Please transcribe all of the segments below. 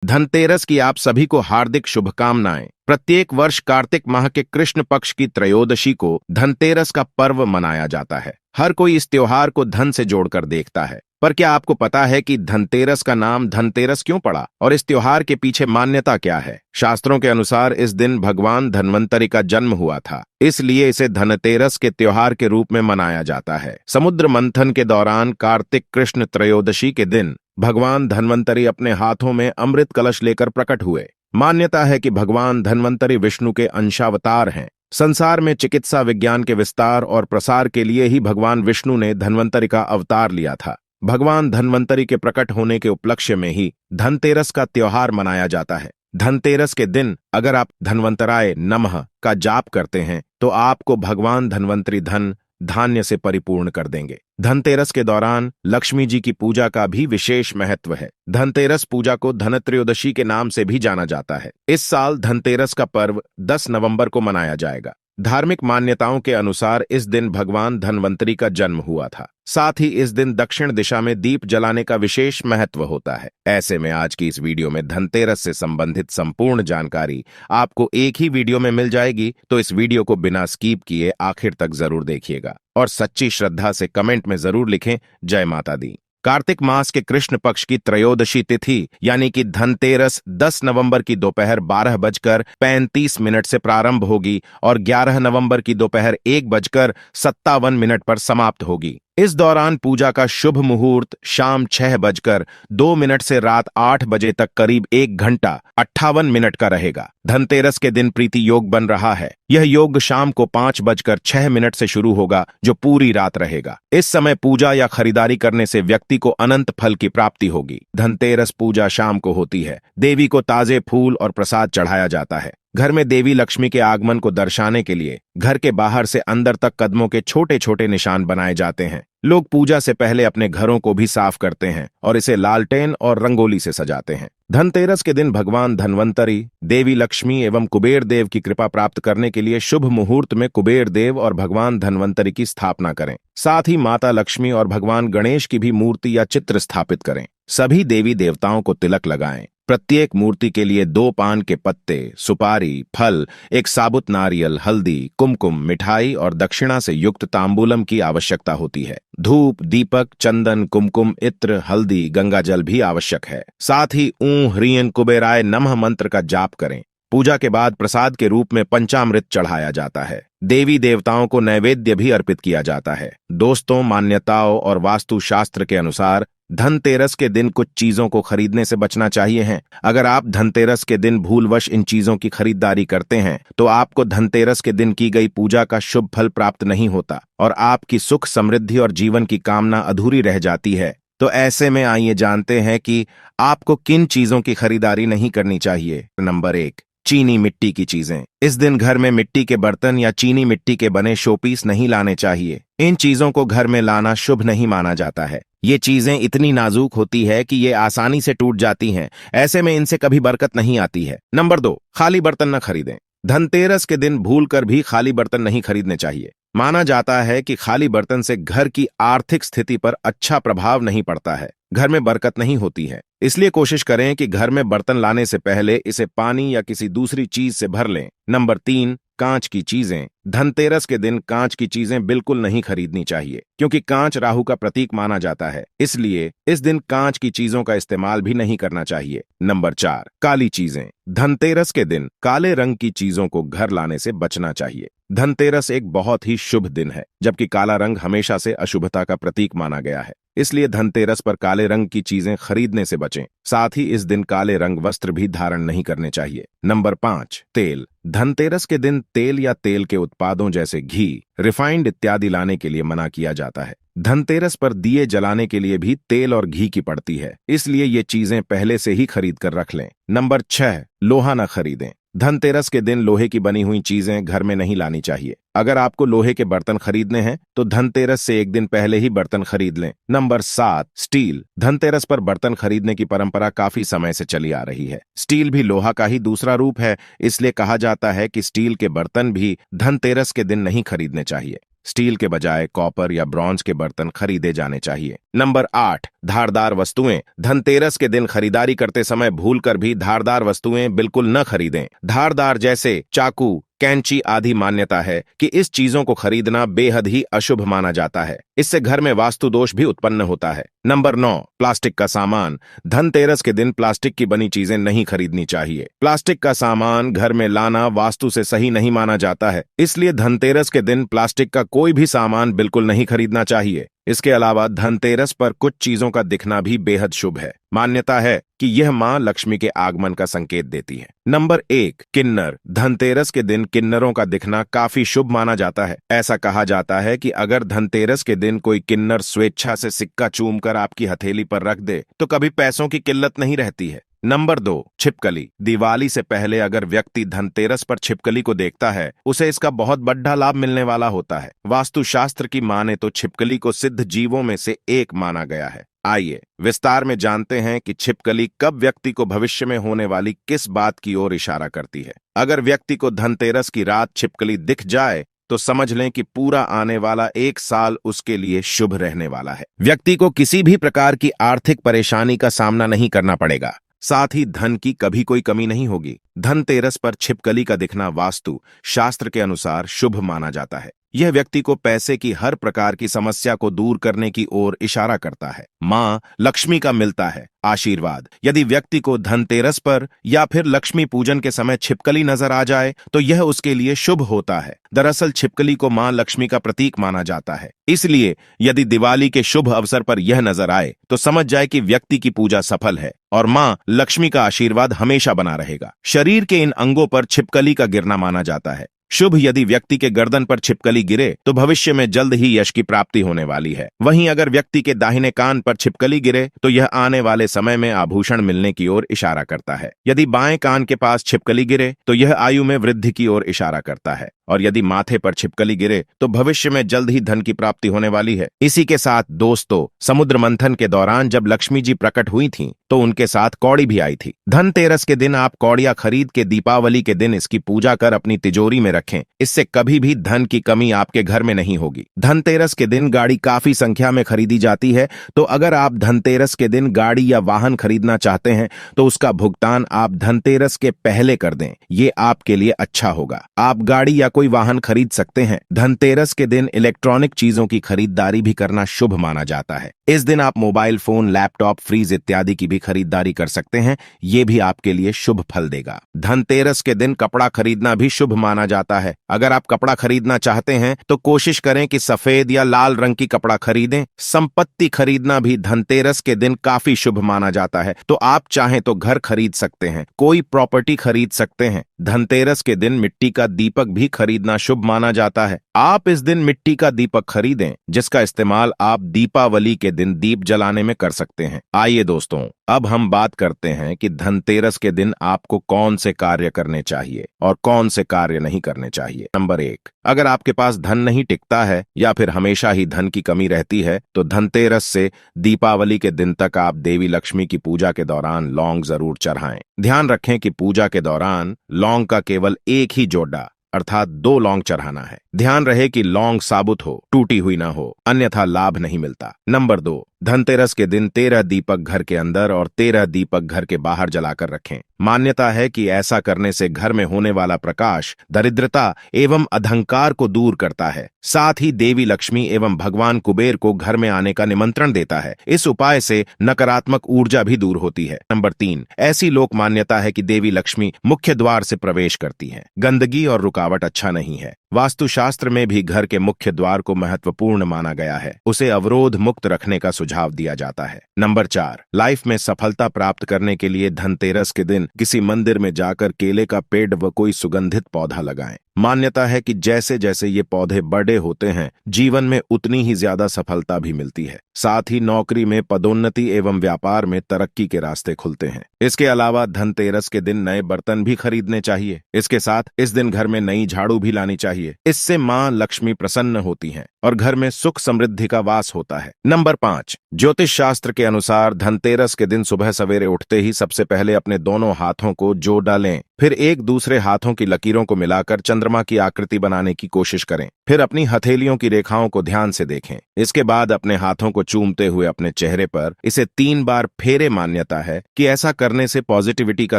धनतेरस की आप सभी को हार्दिक शुभकामनाएं। प्रत्येक वर्ष कार्तिक माह के कृष्ण पक्ष की त्रयोदशी को धनतेरस का पर्व मनाया जाता है। हर कोई इस त्योहार को धन से जोड़कर देखता है, पर क्या आपको पता है कि धनतेरस का नाम धनतेरस क्यों पड़ा और इस त्योहार के पीछे मान्यता क्या है? शास्त्रों के अनुसार इस दिन भगवान धन्वंतरि का जन्म हुआ था, इसलिए इसे धनतेरस के त्योहार के रूप में मनाया जाता है। समुद्र मंथन के दौरान कार्तिक कृष्ण त्रयोदशी के दिन भगवान धन्वंतरि अपने हाथों में अमृत कलश लेकर प्रकट हुए। मान्यता है कि भगवान धन्वंतरि विष्णु के अंशावतार हैं। संसार में चिकित्सा विज्ञान के विस्तार और प्रसार के लिए ही भगवान विष्णु ने धन्वंतरि का अवतार लिया था। भगवान धन्वंतरि के प्रकट होने के उपलक्ष्य में ही धनतेरस का त्योहार मनाया जाता है। धनतेरस के दिन अगर आप धन्वंतराय नमः का जाप करते हैं तो आपको भगवान धन्वंतरि धन धान्य से परिपूर्ण कर देंगे। धनतेरस के दौरान लक्ष्मी जी की पूजा का भी विशेष महत्व है। धनतेरस पूजा को धनत्रयोदशी के नाम से भी जाना जाता है। इस साल धनतेरस का पर्व 10 नवंबर को मनाया जाएगा। धार्मिक मान्यताओं के अनुसार इस दिन भगवान धन्वंतरि का जन्म हुआ था। साथ ही इस दिन दक्षिण दिशा में दीप जलाने का विशेष महत्व होता है। ऐसे में आज की इस वीडियो में धनतेरस से संबंधित संपूर्ण जानकारी आपको एक ही वीडियो में मिल जाएगी, तो इस वीडियो को बिना स्किप किए आखिर तक जरूर देखिएगा और सच्ची श्रद्धा से कमेंट में जरूर लिखें जय माता दी। कार्तिक मास के कृष्ण पक्ष की त्रयोदशी तिथि यानी कि धनतेरस 10 नवंबर की दोपहर 12:35 से प्रारंभ होगी और 11 नवंबर की दोपहर 1:57 पर समाप्त होगी। इस दौरान पूजा का शुभ मुहूर्त शाम 6:02 से रात 8 बजे तक करीब 1 घंटा 58 मिनट का रहेगा। धनतेरस के दिन प्रीति योग बन रहा है। यह योग शाम को 5:06 से शुरू होगा, जो पूरी रात रहेगा। इस समय पूजा या खरीदारी करने से व्यक्ति को अनंत फल की प्राप्ति होगी। धनतेरस पूजा शाम को होती है। देवी को ताजे फूल और प्रसाद चढ़ाया जाता है। घर में देवी लक्ष्मी के आगमन को दर्शाने के लिए घर के बाहर से अंदर तक कदमों के छोटे छोटे निशान बनाए जाते हैं। लोग पूजा से पहले अपने घरों को भी साफ करते हैं और इसे लालटेन और रंगोली से सजाते हैं। धनतेरस के दिन भगवान धन्वंतरि, देवी लक्ष्मी एवं कुबेर देव की कृपा प्राप्त करने के लिए शुभ मुहूर्त में कुबेर देव और भगवान धन्वंतरि की स्थापना करें। साथ ही माता लक्ष्मी और भगवान गणेश की भी मूर्ति या चित्र स्थापित करें। सभी देवी देवताओं को तिलक लगाएं। प्रत्येक मूर्ति के लिए 2 पान के पत्ते, सुपारी, फल, एक साबुत नारियल, हल्दी, कुमकुम, मिठाई और दक्षिणा से युक्त तांबूलम की आवश्यकता होती है। धूप, दीपक, चंदन, कुमकुम, इत्र, हल्दी, गंगाजल भी आवश्यक है। साथ ही ऊं ह्रीं कुबेराय नमः मंत्र का जाप करें। पूजा के बाद प्रसाद के रूप में पंचामृत चढ़ाया जाता है। देवी देवताओं को नैवेद्य भी अर्पित किया जाता है। दोस्तों, मान्यताओं और वास्तु शास्त्र के अनुसार धनतेरस के दिन कुछ चीजों को खरीदने से बचना चाहिए है। अगर आप धनतेरस के दिन भूलवश इन चीजों की खरीदारी करते हैं तो आपको धनतेरस के दिन की गई पूजा का शुभ फल प्राप्त नहीं होता और आपकी सुख, समृद्धि और जीवन की कामना अधूरी रह जाती है। तो ऐसे में आइए जानते हैं कि आपको किन चीजों की खरीदारी नहीं करनी चाहिए। नंबर 1, चीनी मिट्टी की चीजें। इस दिन घर में मिट्टी के बर्तन या चीनी मिट्टी के बने शोपीस नहीं लाने चाहिए। इन चीजों को घर में लाना शुभ नहीं माना जाता है। ये चीजें इतनी नाजुक होती है कि ये आसानी से टूट जाती हैं। ऐसे में इनसे कभी बरकत नहीं आती है। नंबर 2, खाली बर्तन न खरीदें। धनतेरस के दिन भूलकर भी खाली बर्तन नहीं खरीदने चाहिए। माना जाता है कि खाली बर्तन से घर की आर्थिक स्थिति पर अच्छा प्रभाव नहीं पड़ता है, घर में बरकत नहीं होती है। इसलिए कोशिश करें कि घर में बर्तन लाने से पहले इसे पानी या किसी दूसरी चीज से भर लें। नंबर 3, कांच की चीजें। धनतेरस के दिन कांच की चीजें बिल्कुल नहीं खरीदनी चाहिए, क्योंकि कांच राहु का प्रतीक माना जाता है। इसलिए इस दिन कांच की चीजों का इस्तेमाल भी नहीं करना चाहिए। नंबर 4, काली चीजें। धनतेरस के दिन काले रंग की चीजों को घर लाने से बचना चाहिए। धनतेरस एक बहुत ही शुभ दिन है, जबकि काला रंग हमेशा से अशुभता का प्रतीक माना गया है। इसलिए धनतेरस पर काले रंग की चीजें खरीदने से बचें। साथ ही इस दिन काले रंग वस्त्र भी धारण नहीं करने चाहिए। नंबर 5, तेल। धनतेरस के दिन तेल या तेल के उत्पादों जैसे घी, रिफाइंड इत्यादि लाने के लिए मना किया जाता है। धनतेरस पर दिए जलाने के लिए भी तेल और घी की पड़ती है, इसलिए ये चीजें पहले से ही खरीद कर रख लें। नंबर 6, लोहा न खरीदें। धनतेरस के दिन लोहे की बनी हुई चीजें घर में नहीं लानी चाहिए। अगर आपको लोहे के बर्तन खरीदने हैं तो धनतेरस से 1 दिन पहले ही बर्तन खरीद लें। Number 7, steel. धनतेरस पर बर्तन खरीदने की परंपरा काफी समय से चली आ रही है। स्टील भी लोहा का ही दूसरा रूप है, इसलिए कहा जाता है कि स्टील के बर्तन भी धनतेरस के दिन नहीं खरीदने चाहिए। स्टील के बजाय कॉपर या ब्रॉन्ज के बर्तन खरीदे जाने चाहिए। नंबर 8, धारदार वस्तुएं। धनतेरस के दिन खरीदारी करते समय भूलकर भी धारदार वस्तुएं बिल्कुल न खरीदें। धारदार जैसे चाकू, कैंची आदि मान्यता है कि इस चीजों को खरीदना बेहद ही अशुभ माना जाता है। इससे घर में वास्तु दोष भी उत्पन्न होता है। नंबर 9, प्लास्टिक का सामान। धनतेरस के दिन प्लास्टिक की बनी चीजें नहीं खरीदनी चाहिए। प्लास्टिक का सामान घर में लाना वास्तु से सही नहीं माना जाता है, इसलिए धनतेरस के दिन प्लास्टिक का कोई भी सामान बिल्कुल नहीं खरीदना चाहिए। इसके अलावा धनतेरस पर कुछ चीजों का दिखना भी बेहद शुभ है। मान्यता है कि यह मां लक्ष्मी के आगमन का संकेत देती है। नंबर 1, किन्नर। धनतेरस के दिन किन्नरों का दिखना काफी शुभ माना जाता है। ऐसा कहा जाता है कि अगर धनतेरस के दिन कोई किन्नर स्वेच्छा से सिक्का चूमकर आपकी हथेली पर रख दे तो कभी पैसों की किल्लत नहीं रहती है। नंबर 2, छिपकली। दिवाली से पहले अगर व्यक्ति धनतेरस पर छिपकली को देखता है, उसे इसका बहुत बड़ा लाभ मिलने वाला होता है। वास्तुशास्त्र की माने तो छिपकली को सिद्ध जीवों में से एक माना गया है। आइए विस्तार में जानते हैं कि छिपकली कब व्यक्ति को भविष्य में होने वाली किस बात की ओर इशारा करती है। अगर व्यक्ति को धनतेरस की रात छिपकली दिख जाए तो समझ लें कि पूरा आने वाला 1 साल उसके लिए शुभ रहने वाला है। व्यक्ति को किसी भी प्रकार की आर्थिक परेशानी का सामना नहीं करना पड़ेगा, साथ ही धन की कभी कोई कमी नहीं होगी। धनतेरस पर छिपकली का दिखना वास्तु शास्त्र के अनुसार शुभ माना जाता है। यह व्यक्ति को पैसे की हर प्रकार की समस्या को दूर करने की ओर इशारा करता है। मां लक्ष्मी का मिलता है आशीर्वाद। यदि व्यक्ति को धनतेरस पर या फिर लक्ष्मी पूजन के समय छिपकली नजर आ जाए तो यह उसके लिए शुभ होता है। दरअसल छिपकली को मां लक्ष्मी का प्रतीक माना जाता है, इसलिए यदि दिवाली के शुभ अवसर पर यह नजर आए तो समझ जाए कि व्यक्ति की पूजा सफल है और मां लक्ष्मी का आशीर्वाद हमेशा बना रहेगा। शरीर के इन अंगों पर छिपकली का गिरना माना जाता है शुभ। यदि व्यक्ति के गर्दन पर छिपकली गिरे तो भविष्य में जल्द ही यश की प्राप्ति होने वाली है। वहीं अगर व्यक्ति के दाहिने कान पर छिपकली गिरे तो यह आने वाले समय में आभूषण मिलने की ओर इशारा करता है। यदि बाएं कान के पास छिपकली गिरे तो यह आयु में वृद्धि की ओर इशारा करता है और यदि माथे पर छिपकली गिरे तो भविष्य में जल्द ही धन की प्राप्ति होने वाली है। इसी के साथ दोस्तों, समुद्र मंथन के दौरान जब लक्ष्मी जी प्रकट हुई थीं, तो उनके साथ कौड़ी भी आई थी। धनतेरस के दिन आप कौड़ियां खरीद के दीपावली के दिन इसकी पूजा कर अपनी तिजोरी में रखें। इससे कभी भी धन की कमी आपके घर में नहीं होगी। धनतेरस के दिन गाड़ी काफी संख्या में खरीदी जाती है, तो अगर आप धनतेरस के दिन गाड़ी या वाहन खरीदना चाहते हैं तो उसका भुगतान आप धनतेरस के पहले कर दें। ये आपके लिए अच्छा होगा। आप गाड़ी या कोई वाहन खरीद सकते हैं। धनतेरस के दिन इलेक्ट्रॉनिक चीजों की खरीदारी भी करना शुभ माना जाता है। इस दिन आप मोबाइल फोन, लैपटॉप, फ्रीज इत्यादि की भी खरीदारी कर सकते हैं। ये भी आपके लिए शुभ फल देगा। धनतेरस के दिन कपड़ा खरीदना भी शुभ माना जाता है। अगर आप कपड़ा खरीदना चाहते हैं तो कोशिश करें कि सफेद या लाल रंग की कपड़ा खरीदें। संपत्ति खरीदना भी धनतेरस के दिन काफी शुभ माना जाता है, तो आप चाहें तो घर खरीद सकते हैं, कोई प्रॉपर्टी खरीद सकते हैं। धनतेरस के दिन मिट्टी का दीपक भी खरीदना शुभ माना जाता है। आप इस दिन मिट्टी का दीपक खरीदें, जिसका इस्तेमाल आप दीपावली के दिन दीप जलाने में कर सकते हैं। आइए दोस्तों, अब हम बात करते हैं कि धनतेरस के दिन आपको कौन से कार्य करने चाहिए और कौन से कार्य नहीं करने चाहिए। नंबर 1, अगर आपके पास धन नहीं टिकता है या फिर हमेशा ही धन की कमी रहती है तो धनतेरस से दीपावली के दिन तक आप देवी लक्ष्मी की पूजा के दौरान लौंग जरूर चढ़ाएं। ध्यान रखें कि पूजा के दौरान लौंग का केवल एक ही जोड़ा अर्थात 2 लौंग चढ़ाना है। ध्यान रहे कि लौंग साबुत हो, टूटी हुई ना हो, अन्यथा लाभ नहीं मिलता। नंबर 2, धनतेरस के दिन 13 दीपक घर के अंदर और 13 दीपक घर के बाहर जलाकर रखें। मान्यता है कि ऐसा करने से घर में होने वाला प्रकाश दरिद्रता एवं अधंकार को दूर करता है, साथ ही देवी लक्ष्मी एवं भगवान कुबेर को घर में आने का निमंत्रण देता है। इस उपाय से नकारात्मक ऊर्जा भी दूर होती है। नंबर 3, ऐसी लोक मान्यता है कि देवी लक्ष्मी मुख्य द्वार से प्रवेश करती हैं। गंदगी और रुकावट अच्छा नहीं है। वास्तुशास्त्र में भी घर के मुख्य द्वार को महत्वपूर्ण माना गया है, उसे अवरोध मुक्त रखने का सुझाव दिया जाता है। नंबर 4, लाइफ में सफलता प्राप्त करने के लिए धनतेरस के दिन किसी मंदिर में जाकर केले का पेड़ व कोई सुगंधित पौधा लगाएं। मान्यता है कि जैसे जैसे ये पौधे बड़े होते हैं, जीवन में उतनी ही ज्यादा सफलता भी मिलती है। साथ ही नौकरी में पदोन्नति एवं व्यापार में तरक्की के रास्ते खुलते हैं। इसके अलावा धनतेरस के दिन नए बर्तन भी खरीदने चाहिए। इसके साथ इस दिन घर में नई झाड़ू भी लानी चाहिए। इससे मां लक्ष्मी प्रसन्न होती हैं। और घर में सुख समृद्धि का वास होता है। नंबर 5, ज्योतिष शास्त्र के अनुसार धनतेरस के दिन सुबह सवेरे उठते ही सबसे पहले अपने दोनों हाथों को जोड़ डालें, फिर एक दूसरे हाथों की लकीरों को मिलाकर चंद्रमा की आकृति बनाने की कोशिश करें। फिर अपनी हथेलियों की रेखाओं को ध्यान से देखें। इसके बाद अपने हाथों को चूमते हुए अपने चेहरे पर इसे 3 बार फेरे। मान्यता है कि ऐसा करने से पॉजिटिविटी का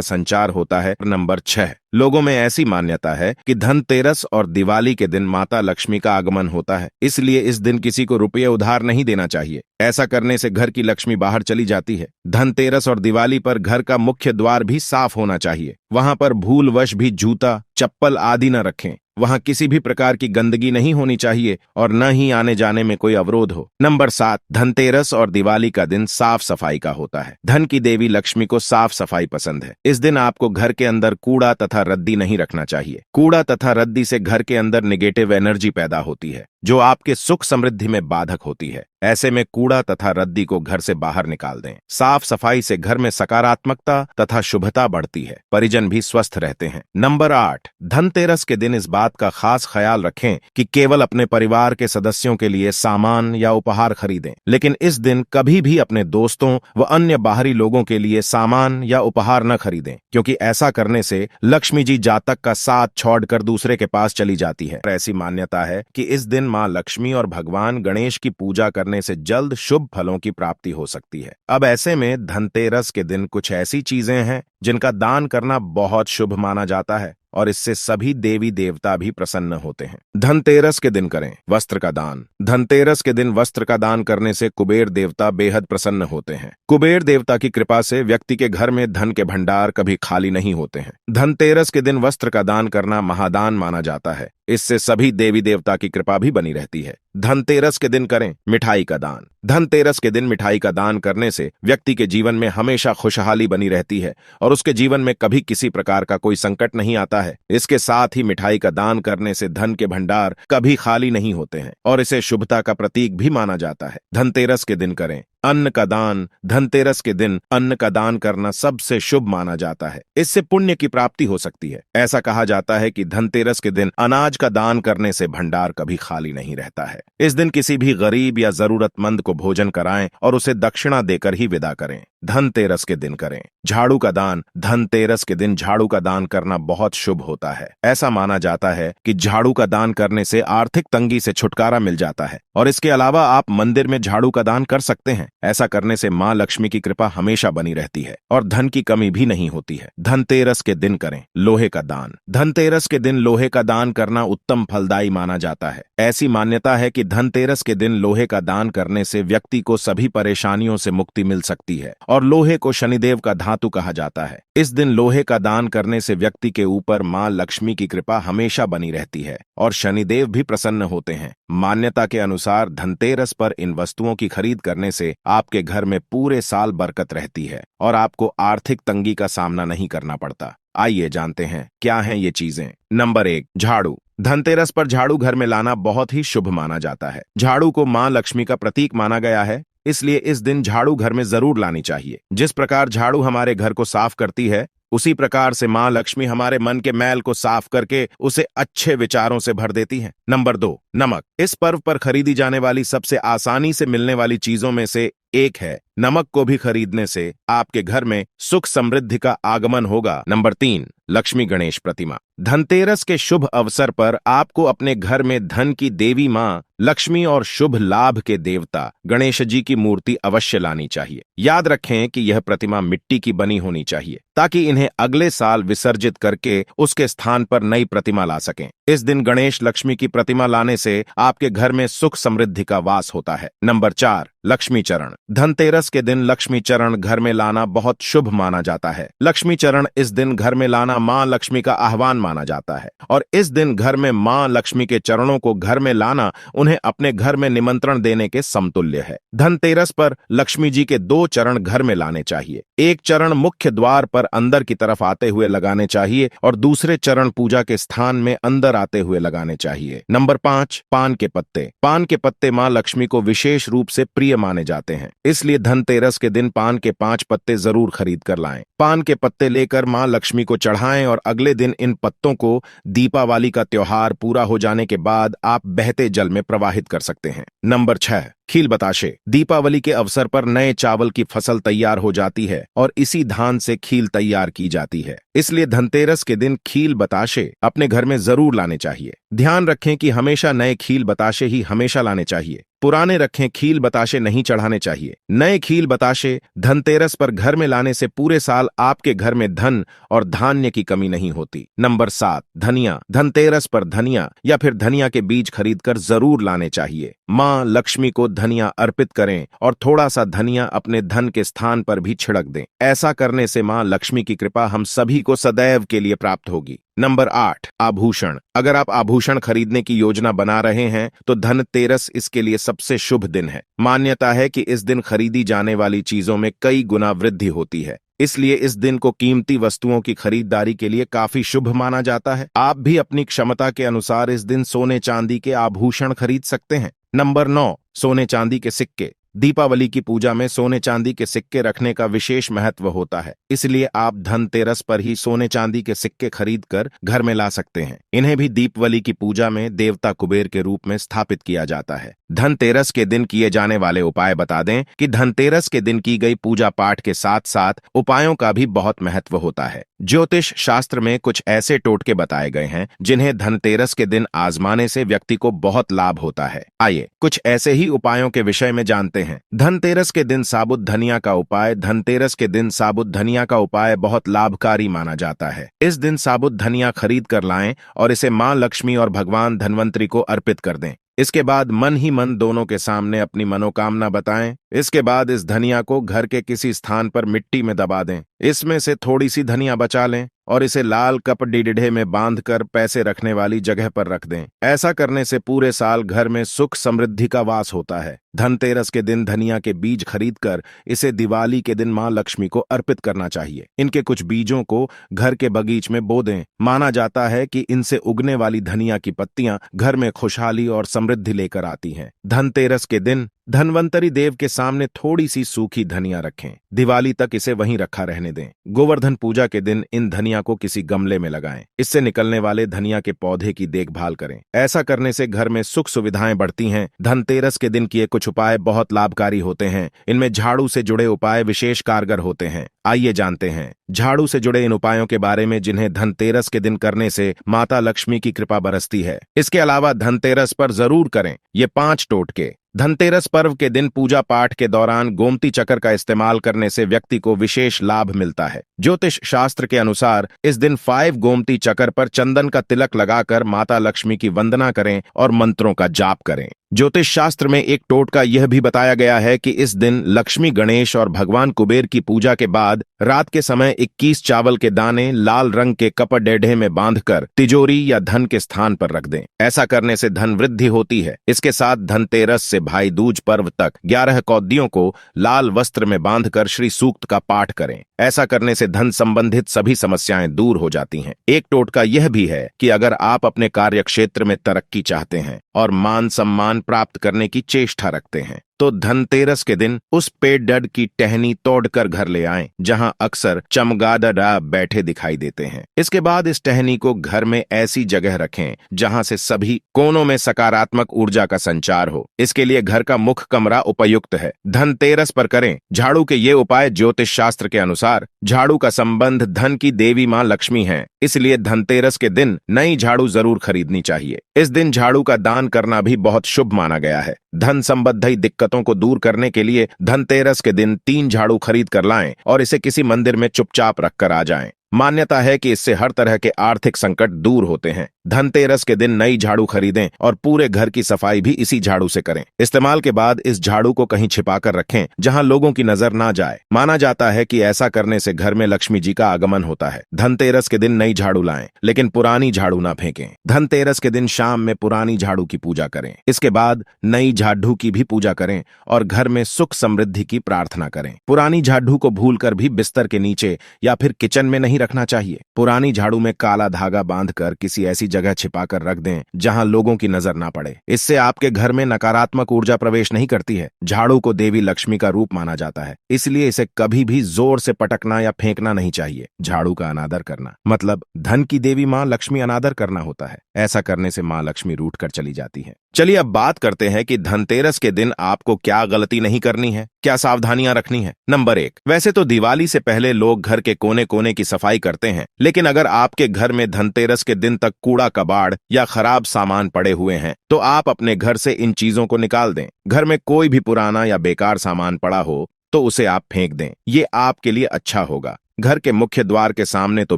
संचार होता है। नंबर 6, लोगों में ऐसी मान्यता है कि धनतेरस और दिवाली के दिन माता लक्ष्मी का आगमन होता है, इसलिए इस दिन किसी को रुपये उधार नहीं देना चाहिए। ऐसा करने से घर की लक्ष्मी बाहर चली जाती है। धनतेरस और दिवाली पर घर का मुख्य द्वार भी साफ होना चाहिए। वहां पर भूलवश भी जूता, चप्पल आदि न रखें। वहां किसी भी प्रकार की गंदगी नहीं होनी चाहिए और न ही आने जाने में कोई अवरोध हो। नंबर 7, धनतेरस और दिवाली का दिन साफ सफाई का होता है। धन की देवी लक्ष्मी को साफ सफाई पसंद है। इस दिन आपको घर के अंदर कूड़ा तथा रद्दी नहीं रखना चाहिए। कूड़ा तथा रद्दी से घर के अंदर नेगेटिव एनर्जी पैदा होती है, जो आपके सुख समृद्धि में बाधक होती है। ऐसे में कूड़ा तथा रद्दी को घर से बाहर निकाल दें। साफ सफाई से घर में सकारात्मकता तथा शुभता बढ़ती है, परिजन भी स्वस्थ रहते हैं। नंबर 8, धनतेरस के दिन इस बात का खास ख्याल रखें कि केवल अपने परिवार के सदस्यों के लिए सामान या उपहार खरीदें, लेकिन इस दिन कभी भी अपने दोस्तों व अन्य बाहरी लोगों के लिए सामान या उपहार न खरीदें, क्योंकि ऐसा करने से लक्ष्मी जी जातक का साथ छोड़कर दूसरे के पास चली जाती है। ऐसी मान्यता है कि इस दिन मां लक्ष्मी और भगवान गणेश की पूजा करने से जल्द शुभ फलों की प्राप्ति हो सकती है। अब ऐसे में धनतेरस के दिन कुछ ऐसी चीजें हैं जिनका दान करना बहुत शुभ माना जाता है और इससे सभी देवी देवता भी प्रसन्न होते हैं। धनतेरस के दिन करें वस्त्र का दान। धनतेरस के दिन वस्त्र का दान करने से कुबेर देवता बेहद प्रसन्न होते हैं। कुबेर देवता की कृपा से व्यक्ति के घर में धन के भंडार कभी खाली नहीं होते हैं। धनतेरस के दिन वस्त्र का दान करना महादान माना जाता है। इससे सभी देवी देवता की कृपा भी बनी रहती है। धनतेरस के दिन करें मिठाई का दान। धनतेरस के दिन मिठाई का दान करने से व्यक्ति के जीवन में हमेशा खुशहाली बनी रहती है और उसके जीवन में कभी किसी प्रकार का कोई संकट नहीं आता है। इसके साथ ही मिठाई का दान करने से धन के भंडार कभी खाली नहीं होते हैं और इसे शुभता का प्रतीक भी माना जाता है। धनतेरस के दिन करें अन्न का दान। धनतेरस के दिन अन्न का दान करना सबसे शुभ माना जाता है। इससे पुण्य की प्राप्ति हो सकती है। ऐसा कहा जाता है कि धनतेरस के दिन अनाज का दान करने से भंडार कभी खाली नहीं रहता है। इस दिन किसी भी गरीब या जरूरतमंद को भोजन कराएं और उसे दक्षिणा देकर ही विदा करें। धनतेरस के दिन करें झाड़ू का दान। धनतेरस के दिन झाड़ू का दान करना बहुत शुभ होता है। ऐसा माना जाता है कि झाड़ू का दान करने से आर्थिक तंगी से छुटकारा मिल जाता है और इसके अलावा आप मंदिर में झाड़ू का दान कर सकते हैं। ऐसा करने से मां लक्ष्मी की कृपा हमेशा बनी रहती है और धन की कमी भी नहीं होती है। धनतेरस के दिन करें लोहे का दान। धनतेरस के दिन लोहे का दान करना उत्तम फलदायी माना जाता है। ऐसी मान्यता है कि धनतेरस के दिन लोहे का दान करने से व्यक्ति को सभी परेशानियों से मुक्ति मिल सकती है और लोहे को शनिदेव का धातु कहा जाता है। इस दिन लोहे का दान करने से व्यक्ति के ऊपर मां लक्ष्मी की कृपा हमेशा बनी रहती है और शनिदेव भी प्रसन्न होते हैं। मान्यता के अनुसार धनतेरस पर इन वस्तुओं की खरीद करने से आपके घर में पूरे साल बरकत रहती है और आपको आर्थिक तंगी का सामना नहीं करना पड़ता। आइए जानते हैं क्या हैं ये चीजें। नंबर 1, झाड़ू। धनतेरस पर झाड़ू घर में लाना बहुत ही शुभ माना जाता है। झाड़ू को मां लक्ष्मी का प्रतीक माना गया है, इसलिए इस दिन झाड़ू घर में जरूर लानी चाहिए। जिस प्रकार झाड़ू हमारे घर को साफ करती है, उसी प्रकार से मां लक्ष्मी हमारे मन के मैल को साफ करके उसे अच्छे विचारों से भर देती हैं। नंबर 2, नमक। इस पर्व पर खरीदी जाने वाली सबसे आसानी से मिलने वाली चीजों में से एक है। नमक को भी खरीदने से आपके घर में सुख समृद्धि का आगमन होगा। नंबर 3, लक्ष्मी गणेश प्रतिमा। धनतेरस के शुभ अवसर पर आपको अपने घर में धन की देवी मां लक्ष्मी और शुभ लाभ के देवता गणेश जी की मूर्ति अवश्य लानी चाहिए। याद रखें कि यह प्रतिमा मिट्टी की बनी होनी चाहिए ताकि इन्हें अगले साल विसर्जित करके उसके स्थान पर नई प्रतिमा ला सकें। इस दिन गणेश लक्ष्मी की प्रतिमा लाने से आपके घर में सुख समृद्धि का वास होता है। नंबर 4, लक्ष्मी चरण। धनतेरस के दिन लक्ष्मी चरण घर में लाना बहुत शुभ माना जाता है। लक्ष्मी चरण इस दिन घर में लाना मां लक्ष्मी का आह्वान माना जाता है और इस दिन घर में मां लक्ष्मी के चरणों को घर में लाना उन्हें अपने घर में निमंत्रण देने के समतुल्य है। धनतेरस पर लक्ष्मी जी के 2 चरण घर में लाने चाहिए। एक चरण मुख्य द्वार पर अंदर की तरफ आते हुए लगाने चाहिए और दूसरे चरण पूजा के स्थान में अंदर सुंदर आते हुए लगाने चाहिए। नंबर 5, पान के पत्ते। पान के पत्ते मां लक्ष्मी को विशेष रूप से प्रिय माने जाते हैं, इसलिए धनतेरस के दिन पान के 5 पत्ते जरूर खरीद कर लाएं। पान के पत्ते लेकर मां लक्ष्मी को चढ़ाएं और अगले दिन इन पत्तों को दीपावली का त्योहार पूरा हो जाने के बाद आप बहते जल में प्रवाहित कर सकते हैं। नंबर 6, खील बताशे। दीपावली के अवसर पर नए चावल की फसल तैयार हो जाती है और इसी धान से खील तैयार की जाती है, इसलिए धनतेरस के दिन खील बताशे अपने घर में जरूर लाने चाहिए। ध्यान रखें कि हमेशा नए खील बताशे ही हमेशा लाने चाहिए, पुराने रखें खील बताशे नहीं चढ़ाने चाहिए। नए खील बताशे धनतेरस पर घर में लाने से पूरे साल आपके घर में धन और धान्य की कमी नहीं होती। नंबर 7, धनिया। धनतेरस पर धनिया या फिर धनिया के बीज खरीदकर जरूर लाने चाहिए। मां लक्ष्मी को धनिया अर्पित करें और थोड़ा सा धनिया अपने धन के स्थान पर भी छिड़क दें। ऐसा करने से मां लक्ष्मी की कृपा हम सभी को सदैव के लिए प्राप्त होगी। नंबर 8, आभूषण। अगर आप आभूषण खरीदने की योजना बना रहे हैं तो धनतेरस इसके लिए सबसे शुभ दिन है। मान्यता है कि इस दिन खरीदी जाने वाली चीजों में कई गुना वृद्धि होती है, इसलिए इस दिन को कीमती वस्तुओं की खरीदारी के लिए काफी शुभ माना जाता है। आप भी अपनी क्षमता के अनुसार इस दिन सोने चांदी के आभूषण खरीद सकते हैं। नंबर 9, सोने चांदी के सिक्के। दीपावली की पूजा में सोने चांदी के सिक्के रखने का विशेष महत्व होता है, इसलिए आप धनतेरस पर ही सोने चांदी के सिक्के खरीद कर घर में ला सकते हैं। इन्हें भी दीपावली की पूजा में देवता कुबेर के रूप में स्थापित किया जाता है। धनतेरस के दिन किए जाने वाले उपाय बता दें कि धनतेरस के दिन की गई पूजा पाठ के साथ साथ उपायों का भी बहुत महत्व होता है। ज्योतिष शास्त्र में कुछ ऐसे टोटके बताए गए हैं जिन्हें धनतेरस के दिन आजमाने से व्यक्ति को बहुत लाभ होता है। आइए कुछ ऐसे ही उपायों के विषय में जानते हैं। धनतेरस के दिन साबुत धनिया का उपाय। धनतेरस के दिन साबुत धनिया का उपाय बहुत लाभकारी माना जाता है। इस दिन साबुत धनिया खरीद कर लाएं और इसे मां लक्ष्मी और भगवान धनवंतरी को अर्पित कर दें। इसके बाद मन ही मन दोनों के सामने अपनी मनोकामना बताएं। इसके बाद इस धनिया को घर के किसी स्थान पर मिट्टी में दबा दें। इसमें से थोड़ी सी धनिया बचा लें और इसे लाल कपड़े में बांधकर पैसे रखने वाली जगह पर रख दें। ऐसा करने से पूरे साल घर में सुख समृद्धि का वास होता है। धनतेरस के दिन धनिया के बीज खरीदकर इसे दिवाली के दिन मां लक्ष्मी को अर्पित करना चाहिए। इनके कुछ बीजों को घर के बगीच में बो दें। माना जाता है कि इनसे उगने वाली धनिया की पत्तियां घर में खुशहाली और समृद्धि लेकर आती हैं। धनतेरस के दिन धनवंतरी देव के सामने थोड़ी सी सूखी धनिया रखें। दिवाली तक इसे वहीं रखा रहने दें। गोवर्धन पूजा के दिन इन धनिया को किसी गमले में लगाएं। इससे निकलने वाले धनिया के पौधे की देखभाल करें। ऐसा करने से घर में सुख सुविधाएं बढ़ती हैं। धनतेरस के दिन किए कुछ उपाय बहुत लाभकारी होते हैं। इनमें झाड़ू से जुड़े उपाय विशेष कारगर होते हैं। आइए जानते हैं झाड़ू से जुड़े इन उपायों के बारे में जिन्हें धनतेरस के दिन करने से माता लक्ष्मी की कृपा बरसती है। इसके अलावा धनतेरस पर जरूर करें ये 5 टोटके। धनतेरस पर्व के दिन पूजा पाठ के दौरान गोमती चक्र का इस्तेमाल करने से व्यक्ति को विशेष लाभ मिलता है। ज्योतिष शास्त्र के अनुसार इस दिन 5 गोमती चक्र पर चंदन का तिलक लगाकर माता लक्ष्मी की वंदना करें और मंत्रों का जाप करें। ज्योतिष शास्त्र में एक टोटका यह भी बताया गया है कि इस दिन लक्ष्मी गणेश और भगवान कुबेर की पूजा के बाद रात के समय 21 चावल के दाने लाल रंग के कपड़े में बांधकर तिजोरी या धन के स्थान पर रख दें। ऐसा करने से धन वृद्धि होती है। इसके साथ धनतेरस से भाई दूज पर्व तक 11 कौदियों को लाल वस्त्र में बांधकर श्री सूक्त का पाठ करें। ऐसा करने से धन संबंधित सभी समस्याएं दूर हो जाती हैं। एक टोटका यह भी है कि अगर आप अपने कार्य क्षेत्र में तरक्की चाहते हैं और मान सम्मान प्राप्त करने की चेष्टा रखते हैं तो धनतेरस के दिन उस पेड़ की टहनी तोड़कर घर ले आएं जहां अक्सर चमगादड़ बैठे दिखाई देते हैं। इसके बाद इस टहनी को घर में ऐसी जगह रखें जहां से सभी कोनों में सकारात्मक ऊर्जा का संचार हो। इसके लिए घर का मुख्य कमरा उपयुक्त है। धनतेरस पर करें झाड़ू के ये उपाय। ज्योतिष शास्त्र के अनुसार झाड़ू का संबंध धन की देवी मां लक्ष्मी है, इसलिए धनतेरस के दिन नई झाड़ू जरूर खरीदनी चाहिए। इस दिन झाड़ू का दान करना भी बहुत शुभ माना गया है। धन संबंधी दिक्कतों को दूर करने के लिए धनतेरस के दिन 3 झाड़ू खरीद कर लाएं और इसे किसी मंदिर में चुपचाप रखकर आ जाएं। मान्यता है कि इससे हर तरह के आर्थिक संकट दूर होते हैं। धनतेरस के दिन नई झाड़ू खरीदें और पूरे घर की सफाई भी इसी झाड़ू से करें। इस्तेमाल के बाद इस झाड़ू को कहीं छिपाकर रखें जहां लोगों की नजर ना जाए। माना जाता है कि ऐसा करने से घर में लक्ष्मी जी का आगमन होता है। धनतेरस के दिन नई झाड़ू लाएं, लेकिन पुरानी झाड़ू ना फेंकें। धनतेरस के दिन शाम में पुरानी झाड़ू की पूजा करें। इसके बाद नई झाड़ू की भी पूजा करें और घर में सुख समृद्धि की प्रार्थना करें। पुरानी झाड़ू को भूलकर भी बिस्तर के नीचे या फिर किचन में नहीं रखना चाहिए। पुरानी झाड़ू में काला धागा बांधकर किसी ऐसी जगह छिपाकर रख दें जहां लोगों की नजर ना पड़े। इससे आपके घर में नकारात्मक ऊर्जा प्रवेश नहीं करती है। झाड़ू को देवी लक्ष्मी का रूप माना जाता है, इसलिए इसे कभी भी जोर से पटकना या फेंकना नहीं चाहिए। झाड़ू का अनादर करना मतलब धन की देवी मां लक्ष्मी अनादर करना होता है। ऐसा करने से मां लक्ष्मी रूठ कर चली जाती है। चलिए अब बात करते हैं कि धनतेरस के दिन आपको क्या गलती नहीं करनी है, क्या सावधानियां रखनी है। नंबर 1, वैसे तो दिवाली से पहले लोग घर के कोने कोने की सफाई करते हैं, लेकिन अगर आपके घर में धनतेरस के दिन तक कूड़ा कबाड़ या खराब सामान पड़े हुए हैं तो आप अपने घर से इन चीजों को निकाल दें। घर में कोई भी पुराना या बेकार सामान पड़ा हो तो उसे आप फेंक दें, ये आपके लिए अच्छा होगा। घर के मुख्य द्वार के सामने तो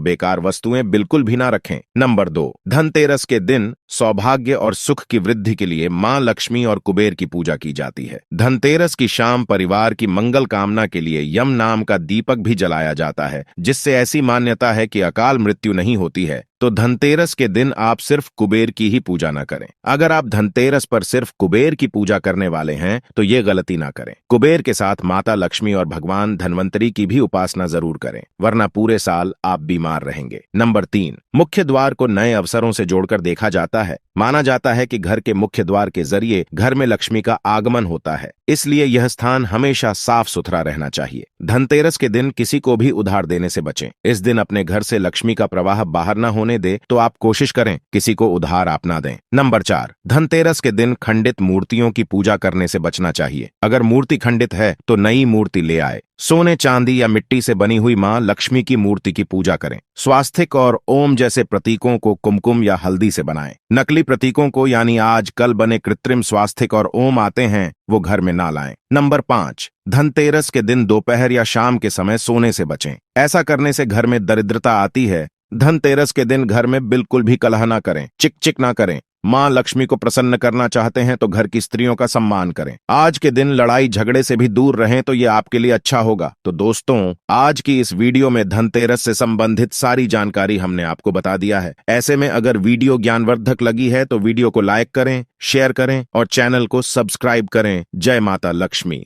बेकार वस्तुएं बिल्कुल भी ना रखें। नंबर 2, धनतेरस के दिन सौभाग्य और सुख की वृद्धि के लिए मां लक्ष्मी और कुबेर की पूजा की जाती है। धनतेरस की शाम परिवार की मंगल कामना के लिए यम नाम का दीपक भी जलाया जाता है, जिससे ऐसी मान्यता है कि अकाल मृत्यु नहीं होती है। तो धनतेरस के दिन आप सिर्फ कुबेर की ही पूजा न करें। अगर आप धनतेरस पर सिर्फ कुबेर की पूजा करने वाले हैं तो ये गलती ना करें। कुबेर के साथ माता लक्ष्मी और भगवान धन्वंतरी की भी उपासना जरूर करें, वरना पूरे साल आप बीमार रहेंगे। नंबर 3, मुख्य द्वार को नए अवसरों से जोड़कर देखा जाता है। माना जाता है कि घर के मुख्य द्वार के जरिए घर में लक्ष्मी का आगमन होता है, इसलिए यह स्थान हमेशा साफ सुथरा रहना चाहिए। धनतेरस के दिन किसी को भी उधार देने से बचें। इस दिन अपने घर से लक्ष्मी का प्रवाह बाहर न होने दे तो आप कोशिश करें किसी को उधार आप ना दें। नंबर 4, धनतेरस के दिन खंडित मूर्तियों की पूजा करने से बचना चाहिए। अगर मूर्ति खंडित है तो नई मूर्ति ले आए। सोने चांदी या मिट्टी से बनी हुई मां लक्ष्मी की मूर्ति की पूजा करें। स्वास्तिक और ओम जैसे प्रतीकों को कुमकुम या हल्दी से बनाएं। नकली प्रतीकों को यानी आज कल बने कृत्रिम स्वास्तिक और ओम आते हैं वो घर में ना लाएं। नंबर 5, धनतेरस के दिन दोपहर या शाम के समय सोने से बचें। ऐसा करने से घर में दरिद्रता आती है। धनतेरस के दिन घर में बिल्कुल भी कलह ना करें, चिक चिक ना करें। मां लक्ष्मी को प्रसन्न करना चाहते हैं तो घर की स्त्रियों का सम्मान करें। आज के दिन लड़ाई झगड़े से भी दूर रहें तो ये आपके लिए अच्छा होगा। तो दोस्तों, आज की इस वीडियो में धनतेरस से संबंधित सारी जानकारी हमने आपको बता दिया है। ऐसे में अगर वीडियो ज्ञानवर्धक लगी है तो वीडियो को लाइक करें, शेयर करें और चैनल को सब्सक्राइब करें। जय माता लक्ष्मी।